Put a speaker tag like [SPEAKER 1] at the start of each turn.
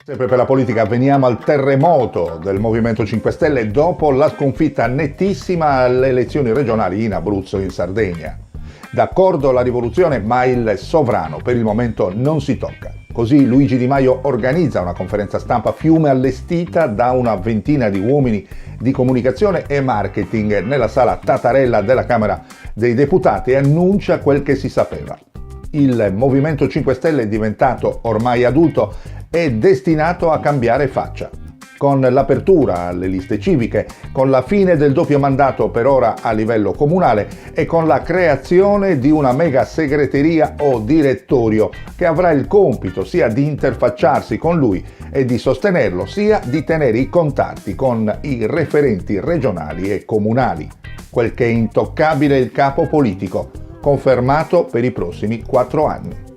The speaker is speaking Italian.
[SPEAKER 1] Sempre per la politica veniamo al terremoto del Movimento 5 Stelle dopo la sconfitta nettissima alle elezioni regionali in Abruzzo e in Sardegna. D'accordo la rivoluzione, ma il sovrano per il momento non si tocca. Così Luigi Di Maio organizza una conferenza stampa fiume allestita da una ventina di uomini di comunicazione e marketing nella sala Tatarella della Camera dei Deputati e annuncia quel che si sapeva. Il Movimento 5 Stelle è diventato ormai adulto e destinato a cambiare faccia. Con l'apertura alle liste civiche, con la fine del doppio mandato per ora a livello comunale e con la creazione di una mega segreteria o direttorio che avrà il compito sia di interfacciarsi con lui e di sostenerlo, sia di tenere i contatti con i referenti regionali e comunali. Quel che è intoccabile il capo politico, confermato per i prossimi 4 anni.